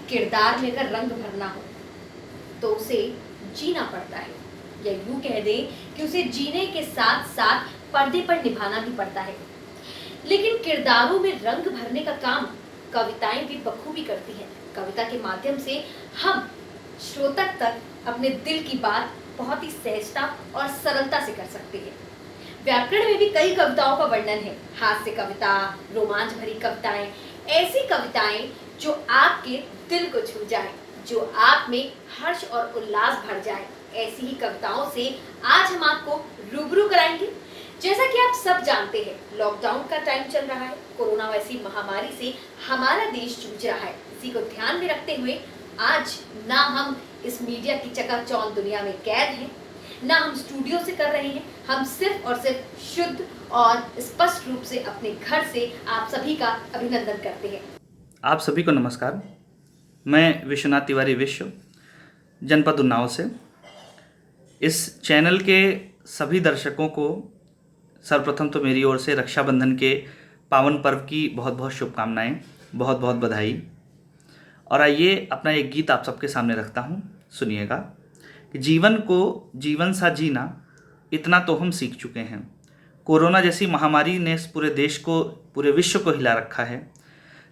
किरदार में अगर रंग भरना हो तो उसे जीना पड़ता है, या यूं कह दें कि उसे जीने के साथ साथ पर्दे पर निभाना भी पड़ता है। लेकिन किरदारों में रंग भरने का काम कविताएं भी बखूबी करती हैं। कविता के माध्यम से हम श्रोतक तक अपने दिल की बात बहुत ही सहजता और सरलता से कर सकते हैं। व्याकरण में भी कई कविताओं का वर्णन है। हास्य कविता, रोमांच भरी कविताएं, ऐसी कविताएं जो आपके दिल को छू जाए, जो आप में हर्ष और उल्लास भर जाए, ऐसी ही कविताओं से आज हम आपको रूबरू कराएंगे। जैसा कि आप सब जानते हैं, लॉकडाउन का टाइम चल रहा है। कोरोना वैसी महामारी से हमारा देश जूझ रहा है। इसी को ध्यान में रखते हुए आज ना हम इस मीडिया की चकाचौंध दुनिया में कैद हैं, ना हम स्टूडियो से कर रहे हैं। हम सिर्फ और सिर्फ शुद्ध और स्पष्ट रूप से अपने घर से आप सभी का अभिनंदन करते हैं। आप सभी को नमस्कार। मैं विश्वनाथ तिवारी विश्व, जनपद उन्नाव से। इस चैनल के सभी दर्शकों को सर्वप्रथम तो मेरी ओर से रक्षाबंधन के पावन पर्व की बहुत बहुत शुभकामनाएं, बहुत बहुत बधाई। और आइए अपना एक गीत आप सबके सामने रखता हूं, सुनिएगा कि जीवन को जीवन सा जीना इतना तो हम सीख चुके हैं। कोरोना जैसी महामारी ने इस पूरे देश को, पूरे विश्व को हिला रखा है,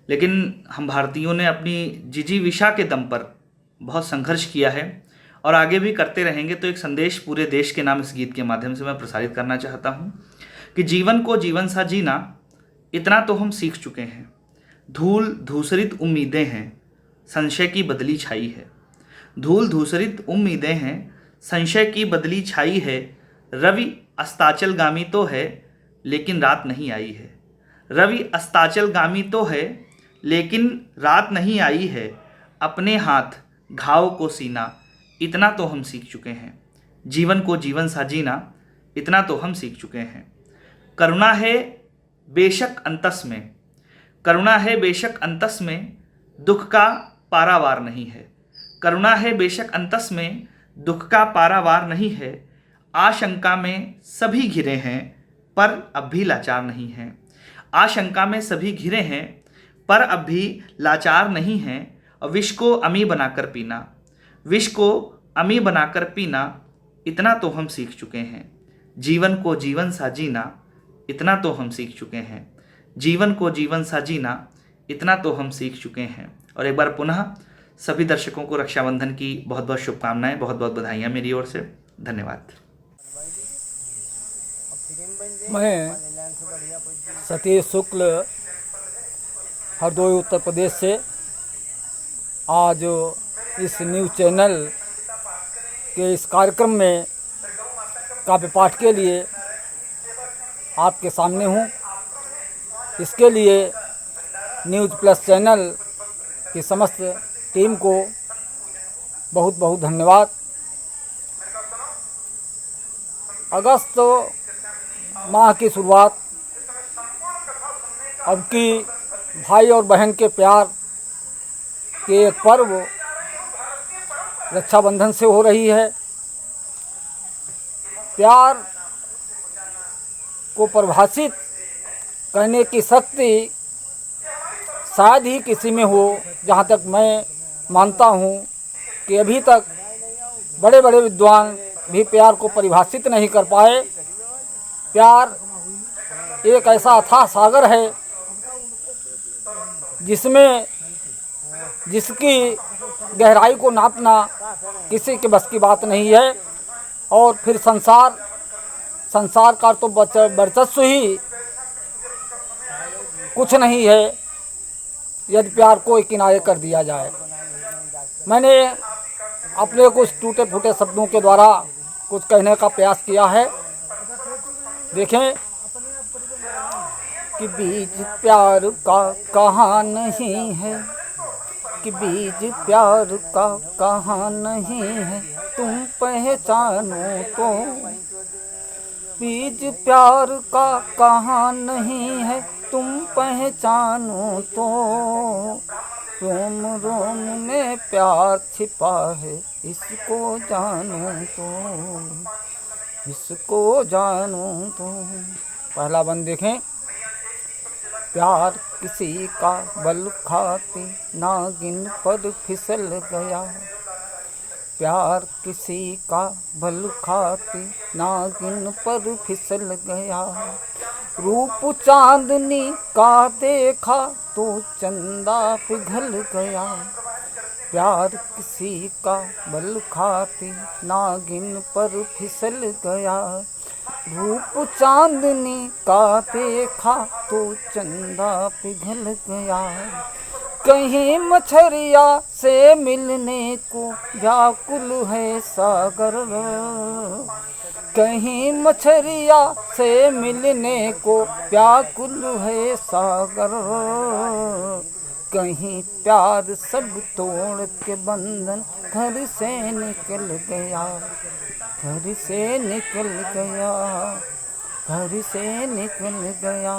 लेकिन हम भारतीयों ने अपनी जिजीविषा के दम पर बहुत संघर्ष किया है और आगे भी करते रहेंगे। तो एक संदेश पूरे देश के नाम इस गीत के माध्यम से मैं प्रसारित करना चाहता हूँ कि जीवन को जीवन सा जीना इतना तो हम सीख चुके हैं। धूल धूसरित उम्मीदें हैं, संशय की बदली छाई है। धूल धूसरित उम्मीदें हैं, संशय की बदली छाई है। रवि अस्ताचलगामी तो है, लेकिन रात नहीं आई है। रवि अस्ताचलगामी तो है, लेकिन रात नहीं आई है। अपने हाथ घाव को सीना इतना तो हम सीख चुके हैं। जीवन को जीवन सा जीना इतना तो हम सीख चुके हैं। करुणा है बेशक अंतस में, करुणा है बेशक अंतस में, दुख का पारावार नहीं है। करुणा है बेशक अंतस में, दुख का पारावार नहीं है। आशंका में सभी घिरे हैं, पर अब भी लाचार नहीं हैं। आशंका में सभी घिरे हैं, पर अब भी लाचार नहीं हैं। और विष को अमी बनाकर पीना, विष को अमी बनाकर पीना इतना तो हम सीख चुके हैं। जीवन को जीवन सा जीना इतना तो हम सीख चुके हैं। जीवन को जीवन सा जीना इतना तो हम सीख चुके हैं। और एक बार पुनः सभी दर्शकों को रक्षाबंधन की बहुत बहुत शुभकामनाएं, बहुत बहुत बधाइयाँ मेरी ओर से। धन्यवाद। मैं सतीश शुक्ल, हरदोई उत्तर प्रदेश से आज इस न्यूज़ चैनल के इस कार्यक्रम में काव्य पाठ के लिए आपके सामने हूँ। इसके लिए न्यूज़ प्लस चैनल की समस्त टीम को बहुत बहुत धन्यवाद। अगस्त माह की शुरुआत अब की भाई और बहन के प्यार के एक पर्व रक्षाबंधन से हो रही है। प्यार को परिभाषित करने की शक्ति शायद ही किसी में हो। जहाँ तक मैं मानता हूँ कि अभी तक बड़े बड़े विद्वान भी प्यार को परिभाषित नहीं कर पाए। प्यार एक ऐसा अथाह सागर है जिसमें जिसकी गहराई को नापना किसी के बस की बात नहीं है। और फिर संसार का तो वर्चस्व ही कुछ नहीं है यदि प्यार को किनारे कर दिया जाए। मैंने अपने कुछ टूटे फूटे शब्दों के द्वारा कुछ कहने का प्रयास किया है। देखें कि बीज प्यार का कहाँ नहीं है, कि बीज प्यार का कहाँ नहीं है, तुम पहचानो तो। बीज प्यार का कहाँ नहीं है, तुम पहचानो तो। रोम रोम में प्यार छिपा है, इसको जानो तो, इसको जानो तो। पहला बंद देखें प्यार किसी का बल खाती नागिन पर फिसल गया। प्यार किसी का बल खाती नागिन पर फिसल गया। रूप चांदनी का देखा तो चंदा पिघल गया। प्यार किसी का बल खाती नागिन पर फिसल गया। रूप चांदनी का देखा तो चंदा पिघल गया। कहीं मछरिया से मिलने को व्याकुल है सागर। कहीं मछरिया से मिलने को व्याकुल है सागर। कहीं प्यार सब तोड़ के बंधन घर से निकल गया। घर से निकल गया। घर से निकल गया।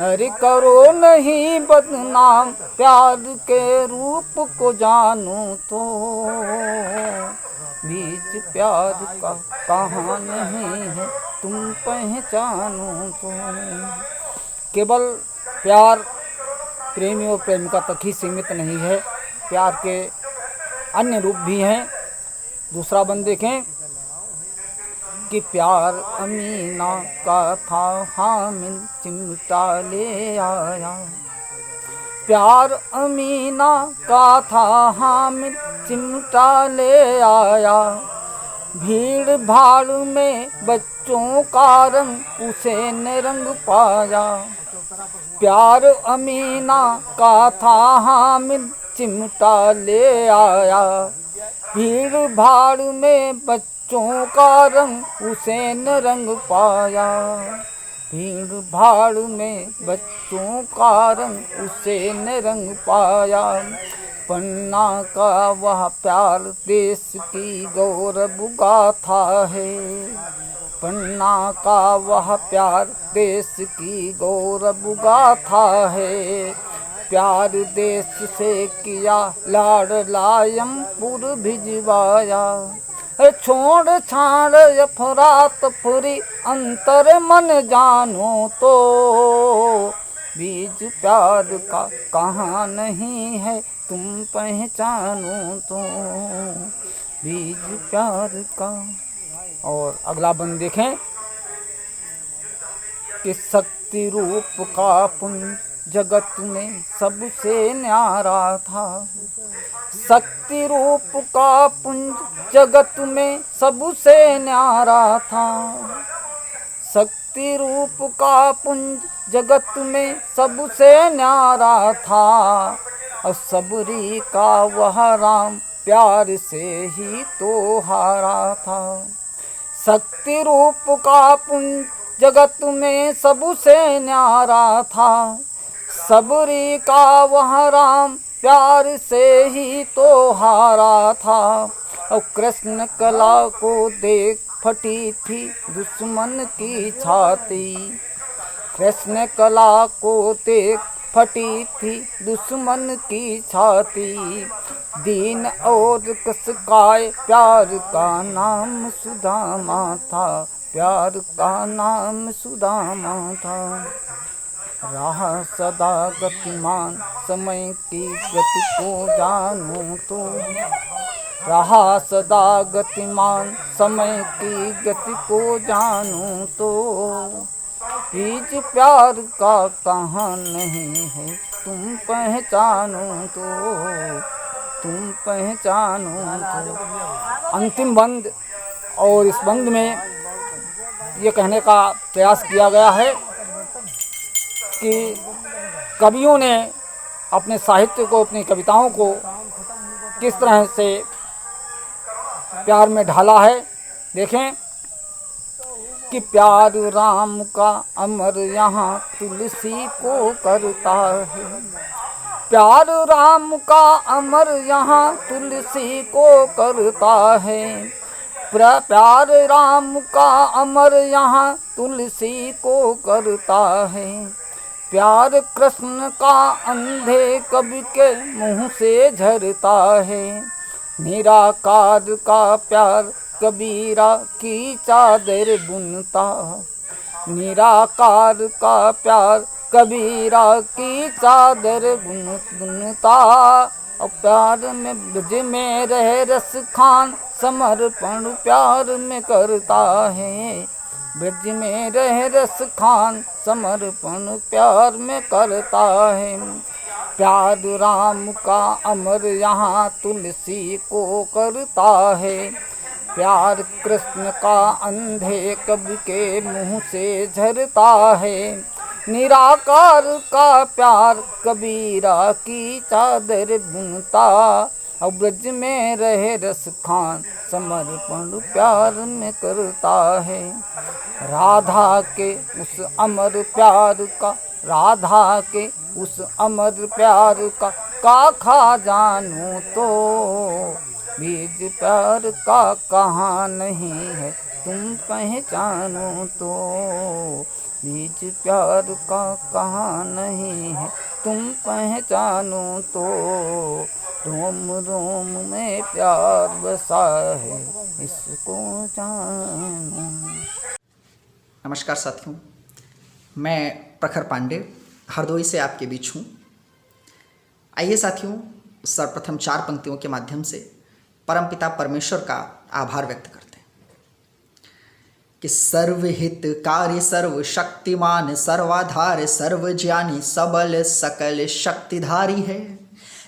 अरे करो नहीं बदनाम प्यार के रूप को जानू तो। बीच प्यार का कहाँ नहीं है तुम पहचानो तो। केवल प्यार प्रेमी और प्रेमिका तक ही सीमित नहीं है, प्यार के अन्य रूप भी हैं। दूसरा बंद देखें कि प्यार अमीना का था हामिद चिमटा ले आया। प्यार अमीना का था हामिद चिमटा ले आया। भीड़ भाड़ में बच्चों का रंग उसे ने रंग पाया। प्यार अमीना का था हामिद चिमटा ले आया। भीड़ भाड़ में बच्चों का रंग उसे न रंग पाया। भीड़ भाड़ में बच्चों का रंग उसे न रंग पाया। पन्ना का वह प्यार देश की गौरव गाथा है। पन्ना का वह प्यार देश की गौरव गाथा है। प्यार देश से किया लाड़ लायमपुर भिजवाया। छोड़ छाड़ अफरात फुरी अंतर मन जानो तो। बीज प्यार का कहाँ नहीं है तुम पहचानो तो। बीज प्यार का। और अगला बंद देखें कि शक्ति रूप का पुंज जगत में सबसे न्यारा था। शक्ति रूप का पुंज जगत में सबसे न्यारा था। शक्ति रूप का पुंज जगत में सबसे न्यारा था। और सबरी का वह राम प्यार से ही तो हारा था। शक्ति रूप का पुंज जगत में सबसे न्यारा था। सबरी का वह राम प्यार से ही तो हारा था। और कृष्ण कला को देख फटी थी दुश्मन की छाती। कृष्ण कला को देख फटी थी दुश्मन की छाती। दीन और कसकाए प्यार का नाम सुदामा था। प्यार का नाम सुदामा था। रहा सदा गतिमान समय की गति को जानूं तो। रहा सदा गतिमान समय की गति को जानूं तो। बीज प्यार का कहाँ नहीं है तुम पहचानो तो। तुम पहचानो तो। अंतिम बंद, और इस बंद में ये कहने का प्रयास किया गया है कि कवियों ने अपने साहित्य को, अपनी कविताओं को किस तरह से प्यार में ढाला है। देखें कि प्यार राम का अमर यहाँ तुलसी को करता है। प्यार राम का अमर यहाँ तुलसी को करता है। प्यार राम का अमर यहाँ तुलसी को करता है। प्यार कृष्ण का अंधे कवि के मुँह से झरता है। निराकार का प्यार कबीरा की चादर बुनता। निराकार का प्यार कबीरा की चादर बुनता, और प्यार में ब्रज में रह रस खान, समर्पण प्यार में करता है। ब्रज में रह रस खान, समर्पण प्यार में करता है। प्यार राम का अमर यहाँ तुलसी को करता है। प्यार कृष्ण का अंधे कवि के मुँह से झरता है। निराकार का प्यार कबीरा की चादर बुनता, और ब्रज में रहे रस खान, समर्पण प्यार में करता है। राधा के उस अमर प्यार का, राधा के उस अमर प्यार का खा जानूं तो, बीज प्यार का कहाँ नहीं है तुम पहचानो तो, बीज प्यार का कहाँ नहीं है तुम पहचानो तो, रोम रोम में प्यार बसा है इसको जानो। नमस्कार साथियों, मैं प्रखर पांडे हरदोई से आपके बीच हूँ। आइए साथियों, सर्वप्रथम 4 पंक्तियों के माध्यम से परमपिता परमेश्वर का आभार व्यक्त करते हैं कि सर्वहितकारी, सर्वशक्तिमान, सर्वाधार, सर्वज्ञानी, सबल सकल शक्तिधारी है।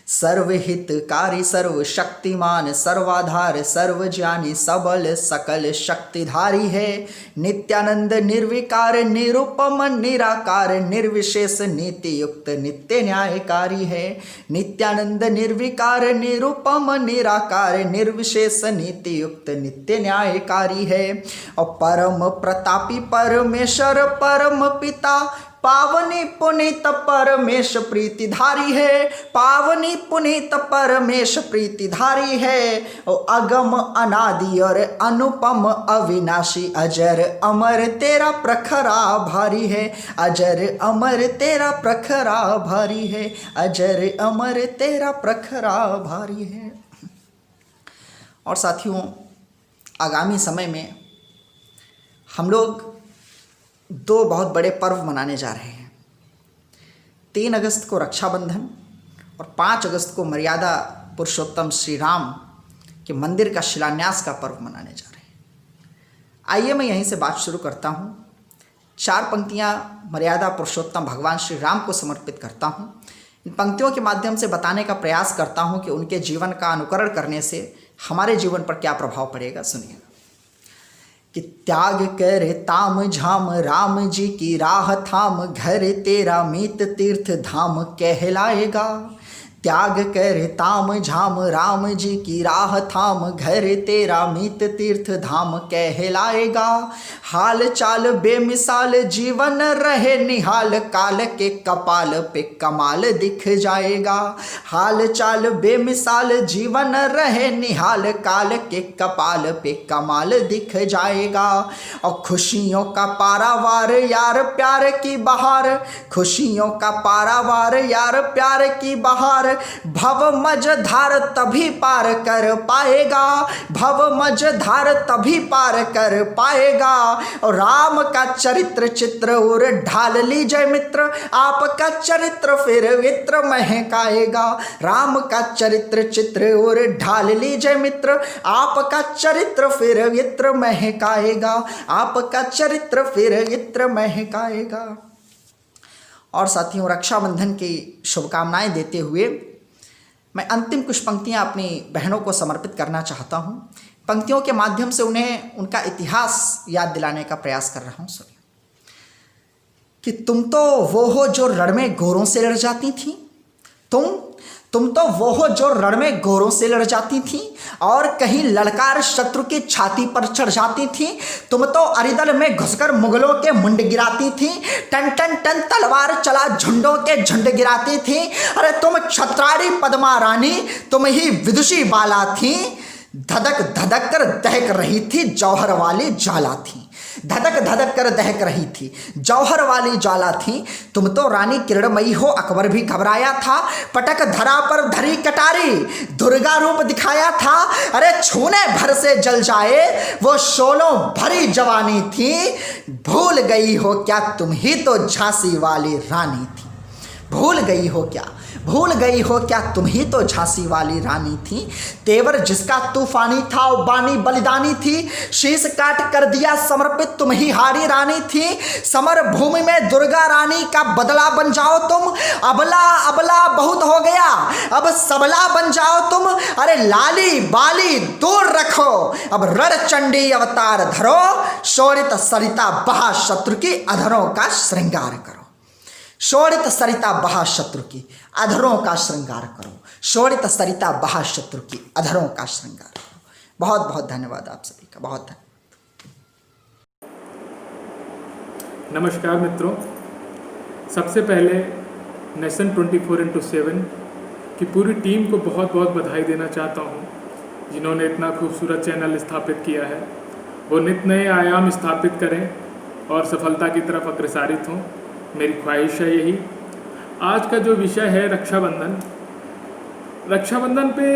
सर्वहितकारी, सर्वशक्तिमान, सर्वाधार, सर्वज्ञानी, सबल सकल शक्तिधारी है। नित्यानंद, निर्विकार, निरुपम, निराकार, निर्विशेष, नीति युक्त, नित्य न्यायकारी है। नित्यानंद, निर्विकार, निरुपम, निराकार, निर्विशेष, नीति युक्त, नित्य न्यायकारी है। और परम प्रतापी परमेश्वर, परम पिता, पावनी पुनीत परमेश प्रीतिधारी है। पावनी पुनीत परमेश प्रीतिधारी है। और अगम अनादि और अनुपम अविनाशी, अजर अमर तेरा प्रखरा भारी है। अजर अमर तेरा प्रखरा भारी है। अजर अमर तेरा प्रखरा भारी है। और साथियों, आगामी समय में हम लोग 2 बहुत बड़े पर्व मनाने जा रहे हैं। 3 अगस्त को रक्षाबंधन और 5 अगस्त को मर्यादा पुरुषोत्तम श्री राम के मंदिर का शिलान्यास का पर्व मनाने जा रहे हैं। आइए मैं यहीं से बात शुरू करता हूँ। 4 पंक्तियाँ मर्यादा पुरुषोत्तम भगवान श्री राम को समर्पित करता हूँ। इन पंक्तियों के माध्यम से बताने का प्रयास करता हूँ कि उनके जीवन का अनुकरण करने से हमारे जीवन पर क्या प्रभाव पड़ेगा। सुनिए कि त्याग कर ताम झाम, राम जी की राह थाम, घर तेरा मीत तीर्थ धाम कहलाएगा। त्याग कर ताम झाम, राम जी की राह थाम, घर तेरा मीत तीर्थ धाम कहलाएगा। हाल चाल बेमिसाल, जीवन रहे निहाल, काल के कपाल पे कमाल दिख जाएगा। हाल चाल बेमिसाल, जीवन रहे निहाल, काल के कपाल पे कमाल दिख जाएगा। और खुशियों का पारावार, यार प्यार की बहार, खुशियों का पारावार, यार प्यार की बहार, भव मझधार तभी पार कर पाएगा। भव मझधार तभी पार कर पाएगा। और राम का चरित्र चित्र और ढाल लीजिए मित्र, आपका चरित्र फिर वित्र महकाएगा। राम का चरित्र चित्र और ढाल लीजिए मित्र, आपका चरित्र फिर वित्र महकाएगा। आपका चरित्र फिर वित्र महकाएगा। और साथियों, रक्षाबंधन की शुभकामनाएं देते हुए मैं अंतिम कुछ पंक्तियां अपनी बहनों को समर्पित करना चाहता हूं। पंक्तियों के माध्यम से उन्हें उनका इतिहास याद दिलाने का प्रयास कर रहा हूं। सुनिए कि तुम तो वो हो जो रण में गोरों से लड़ जाती थी। तुम तो वो हो जो रण में गोरों से लड़ जाती थी, और कहीं ललकार शत्रु की छाती पर चढ़ जाती थी। तुम तो अरिदल में घुसकर मुगलों के मुंड गिराती थी। टन टन टन तलवार चला झुंडों के झुंड गिराती थी। अरे तुम छत्राड़ी पद्मा रानी, तुम ही विदुषी बाला थी। धधक धधक कर दहक रही थी, जौहर वाली ज्वाला थी। धधक धधक कर दहक रही थी, जौहर वाली ज्वाला थी। तुम तो रानी किरणमयी हो, अकबर भी घबराया था। पटक धरा पर धरी कटारी, दुर्गा रूप दिखाया था। अरे छूने भर से जल जाए वो शोलों भरी जवानी थी। भूल गई हो क्या तुम ही तो झांसी वाली रानी थी। भूल गई हो क्या, भूल गई हो क्या तुम ही तो झांसी वाली रानी थी। तेवर जिसका तूफानी था वो बानी बलिदानी थी। शीश काट कर दिया समर्पित तुम ही हारी रानी थी। समर भूमि में दुर्गा रानी का बदला बन जाओ तुम। अबला अबला बहुत हो गया, अब सबला बन जाओ तुम। अरे लाली बाली दूर रखो, अब रण चंडी अवतार धरो। शोणित सरिता बहा शत्रु की अधरों का श्रृंगार करो। शोणित सरिता बहा शत्रु की अधरों का श्रृंगार करो। शोणित सरिता बहा शत्रु की अधरों का श्रृंगार करो। बहुत बहुत धन्यवाद आप सभी का, बहुत धन्यवाद। नमस्कार मित्रों, सबसे पहले नेशन 24x7 की पूरी टीम को बहुत बहुत बधाई देना चाहता हूँ, जिन्होंने इतना खूबसूरत चैनल स्थापित किया है। वो नित नए आयाम स्थापित करें और सफलता की तरफ अग्रसारित हों, मेरी ख्वाहिश है यही। आज का जो विषय है रक्षाबंधन। रक्षाबंधन पे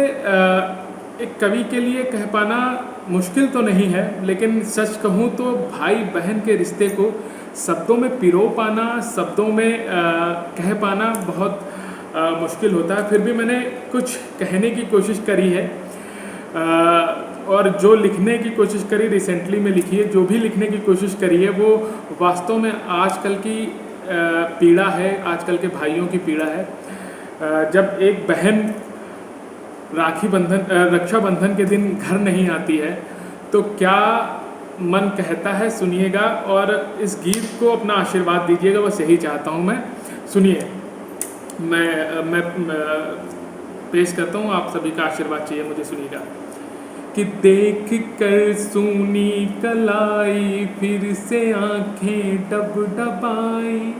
एक कवि के लिए कह पाना मुश्किल तो नहीं है, लेकिन सच कहूँ तो भाई बहन के रिश्ते को शब्दों में पिरो पाना, शब्दों में कह पाना बहुत मुश्किल होता है। फिर भी मैंने कुछ कहने की कोशिश करी है और जो लिखने की कोशिश करी रिसेंटली में लिखी है। जो भी लिखने की कोशिश करी है वो वास्तव में आजकल की पीड़ा है, आजकल के भाइयों की पीड़ा है। जब एक बहन रक्षाबंधन के दिन घर नहीं आती है तो क्या मन कहता है, सुनिएगा और इस गीत को अपना आशीर्वाद दीजिएगा, बस यही चाहता हूँ मैं। सुनिए, मैं पेश करता हूँ, आप सभी का आशीर्वाद चाहिए मुझे, सुनिएगा। कि देख कर सूनी कलाई फिर से आंखें डबडबाई।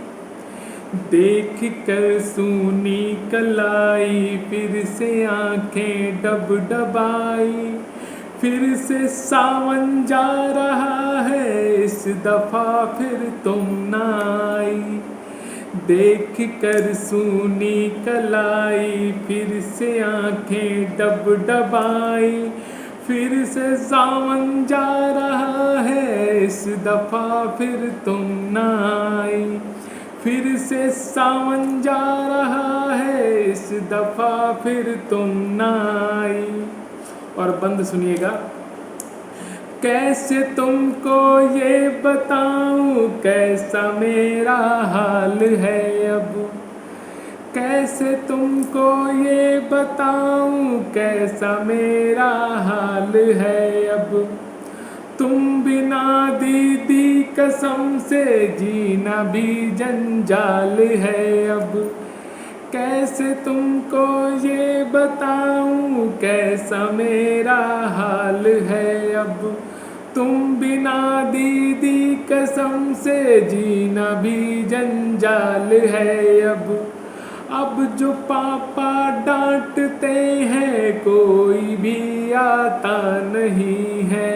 देख कर सूनी कलाई फिर से आंखें डबडबाई। फिर से सावन जा रहा है, इस दफा फिर तुम ना आई। देख कर सूनी कलाई फिर से आंखें डबडबाई। फिर से सावन जा रहा है, इस दफा फिर तुम ना आई। फिर से सावन जा रहा है, इस दफा फिर तुम ना आई। और बंद सुनिएगा। कैसे तुमको ये बताऊं कैसा मेरा हाल है अब। कैसे तुमको ये बताऊं कैसा मेरा हाल है अब। तुम बिना दीदी कसम से जीना भी जंजाल है अब। कैसे तुमको ये बताऊं कैसा मेरा हाल है अब। तुम बिना दीदी कसम से जीना भी जंजाल है अब। अब जो पापा डांटते हैं कोई भी आता नहीं है।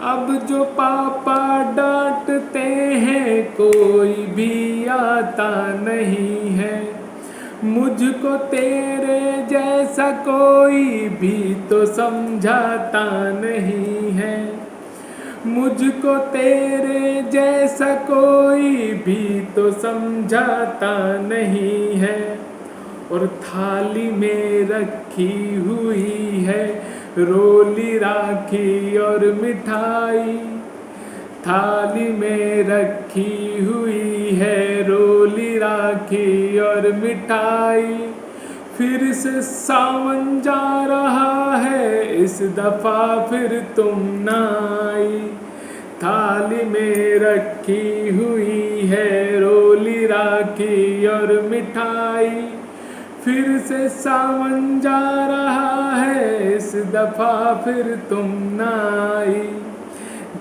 अब जो पापा डांटते हैं कोई भी आता नहीं है। मुझको तेरे जैसा कोई भी तो समझाता नहीं है। मुझको तेरे जैसा कोई भी तो समझाता नहीं है। और थाली में रखी हुई है रोली राखी और मिठाई। थाली में रखी हुई है रोली राखी और मिठाई। फिर से सावन जा रहा है, इस दफा फिर तुम ना आई। थाली में रखी हुई है रोली राखी और मिठाई। फिर से सावन जा रहा है, इस दफा फिर तुम ना आई।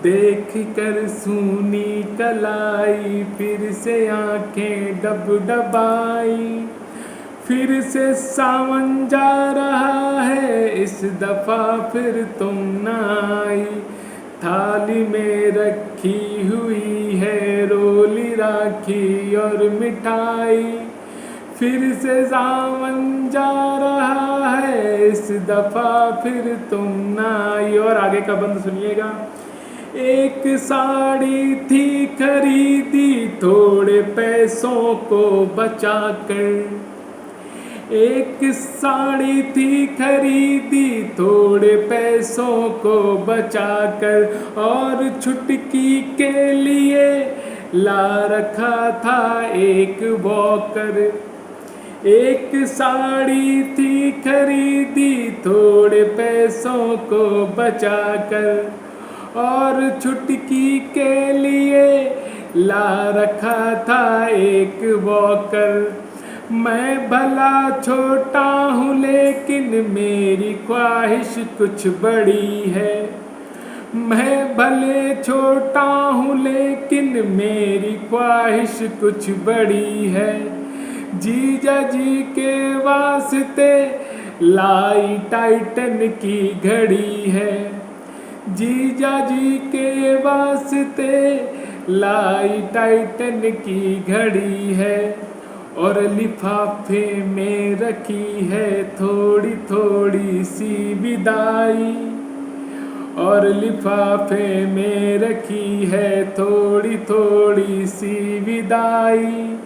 देख कर सूनी कलाई फिर से आंखें डबडबाई। फिर से सावन जा रहा है, इस दफा फिर तुम ना आई। थाली में रखी हुई है रोली राखी और मिठाई, फिर से सावन जा रहा है इस दफा फिर तुम ना आई। और आगे का बंद सुनिएगा। एक साड़ी थी खरीदी थोड़े पैसों को बचाकर, एक साड़ी थी खरीदी थोड़े पैसों को बचाकर, और छुटकी के लिए ला रखा था एक वॉकर। एक साड़ी थी खरीदी थोड़े पैसों को बचाकर, और छुटकी के लिए ला रखा था एक वॉकर। मैं भला छोटा हूँ लेकिन मेरी ख्वाहिश कुछ बड़ी है, मैं भले छोटा हूँ लेकिन मेरी ख्वाहिश कुछ बड़ी है। जीजा जी के वास्ते लाई टाइटन की घड़ी है, जीजा जी के वास्ते लाई टाइटन की घड़ी है। और लिफाफे में रखी है थोड़ी थोड़ी सी विदाई, और लिफाफे में रखी है थोड़ी थोड़ी सी विदाई।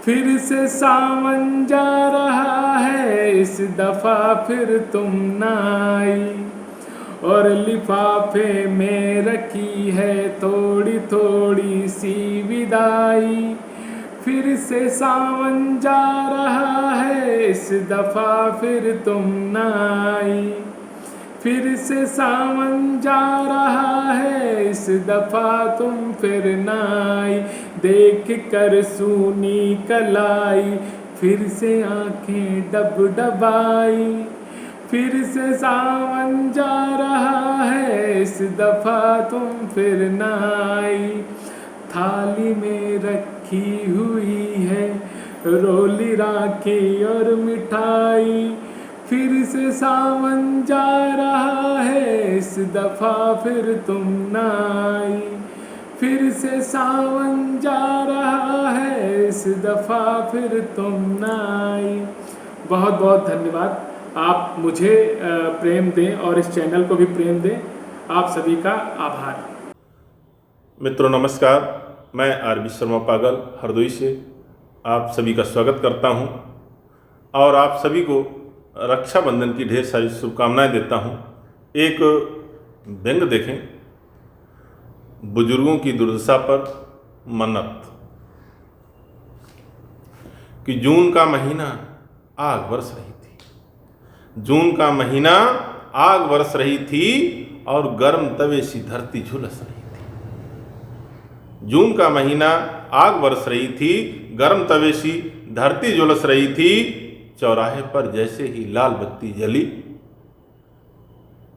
फिर से सावन जा रहा है इस दफा फिर तुम ना आई, और लिफाफे में रखी है थोड़ी थोड़ी सी विदाई। फिर से सावन जा रहा है इस दफा फिर तुम ना आई, फिर से सावन जा रहा है इस दफा तुम फिर ना आई। देख कर सूनी कलाई फिर से आंखें डबडबाई, फिर से सावन जा रहा है इस दफा तुम फिर ना आई। थाली में रखी हुई है रोली राखी और मिठाई, फिर से सावन जा रहा है इस दफा फिर तुम ना आई, फिर से सावन जा रहा है इस दफा फिर तुम ना आई। बहुत बहुत धन्यवाद। आप मुझे प्रेम दें और इस चैनल को भी प्रेम दें। आप सभी का आभार। मित्रों नमस्कार, मैं आर.बी. शर्मा पागल हरदोई से आप सभी का स्वागत करता हूं और आप सभी को रक्षाबंधन की ढेर सारी शुभकामनाएं देता हूं। एक व्यंग देखें, बुजुर्गों की दुर्दशा पर मन्नत। कि जून का महीना आग बरस रही थी, जून का महीना आग बरस रही थी और गर्म तवे सी धरती झुलस रही थी। जून का महीना आग बरस रही थी, गर्म तवे सी धरती झुलस रही थी। चौराहे पर जैसे ही लाल बत्ती जली,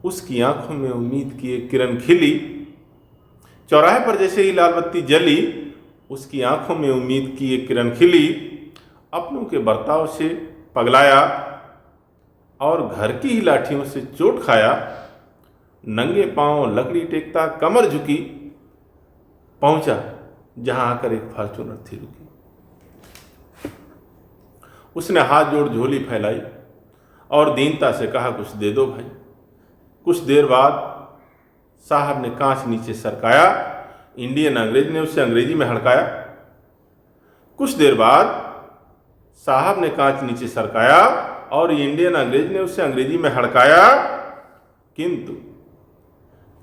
उसकी आंखों में उम्मीद की एक किरण खिली। चौराहे पर जैसे ही लाल बत्ती जली, उसकी आंखों में उम्मीद की एक किरण खिली। अपनों के बर्ताव से पगलाया और घर की ही लाठियों से चोट खाया। नंगे पांव लकड़ी टेकता कमर झुकी, पहुंचा जहां आकर एक फॉर्च्यूनर थी रुकी। उसने हाथ जोड़ झोली फैलाई और दीनता से कहा, कुछ दे दो भाई। कुछ देर बाद साहब ने कांच नीचे सरकाया। इंडियन अंग्रेज ने उसे अंग्रेजी में हड़काया। कुछ देर बाद साहब ने कांच नीचे सरकाया और इंडियन अंग्रेज ने उसे अंग्रेजी में हड़काया। किंतु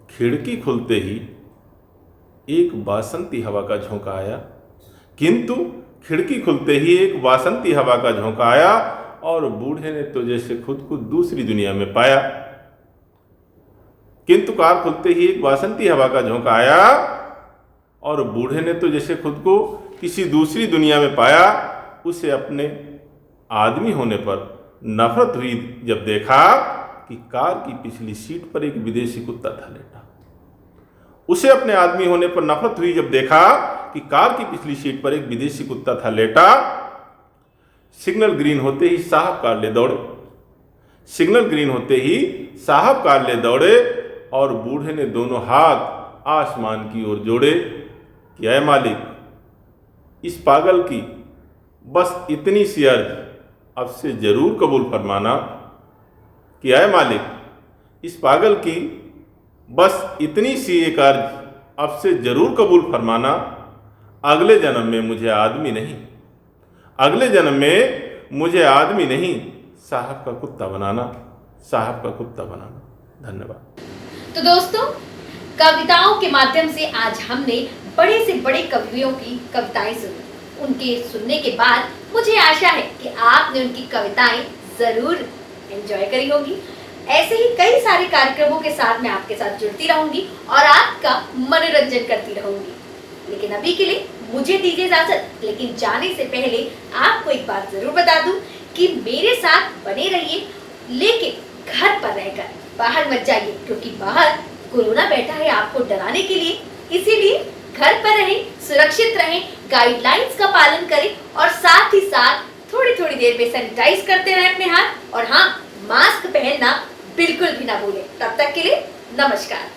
खिड़की खुलते ही एक वासंती हवा का झोंका आया, किंतु खिड़की खुलते ही एक वासंती हवा का झोंका आया और बूढ़े ने तो जैसे खुद को दूसरी दुनिया में पाया। किंतु कार खुलते ही एक वासंती हवा का झोंका आया और बूढ़े ने तो जैसे खुद को किसी दूसरी दुनिया में पाया। उसे अपने आदमी होने पर नफरत हुई जब देखा कि कार की पिछली सीट पर एक विदेशी कुत्ता था लेटा। उसे अपने आदमी होने पर नफरत हुई जब देखा कि कार की पिछली सीट पर एक विदेशी कुत्ता था लेटा। सिग्नल ग्रीन होते ही साहब कार ले दौड़े। सिग्नल ग्रीन होते ही साहब कार ले दौड़े और बूढ़े ने दोनों हाथ आसमान की ओर जोड़े कि ऐ मालिक, इस पागल की बस इतनी सी अर्ज अब से जरूर कबूल फरमाना कि ऐ मालिक, इस पागल की बस इतनी सी एक अर्ज अब से जरूर कबूल फरमाना, अगले जन्म में मुझे आदमी नहीं, अगले जन्म में मुझे आदमी नहीं, साहब का कुत्ता बनाना, साहब का कुत्ता बनाना। धन्यवाद। तो दोस्तों, कविताओं के माध्यम से आज हमने बड़े से बड़े कवियों की कविताएं सुनी। उनके सुनने के बाद मुझे आशा है कि आपने उनकी कविताएं जरूर एंजॉय करी होगी। ऐसे ही कई सारे कार्यक्रमों के साथ मैं आपके साथ जुड़ती रहूंगी और आपका मनोरंजन करती रहूंगी। लेकिन अभी के लिए मुझे दीजिए इजाजत। लेकिन जाने से पहले आपको एक बात जरूर बता दूं कि मेरे साथ बने रहिए, लेकिन घर पर रहकर बाहर मत जाइए, क्योंकि बाहर कोरोना बैठा है आपको डराने के लिए। इसीलिए घर पर रहें, सुरक्षित रहें, गाइडलाइंस का पालन करें और साथ ही साथ थोड़ी थोड़ी देर में सैनिटाइज करते रहें अपने हाथ। और हाँ, मास्क पहनना बिल्कुल भी ना भूलें। तब तक के लिए नमस्कार।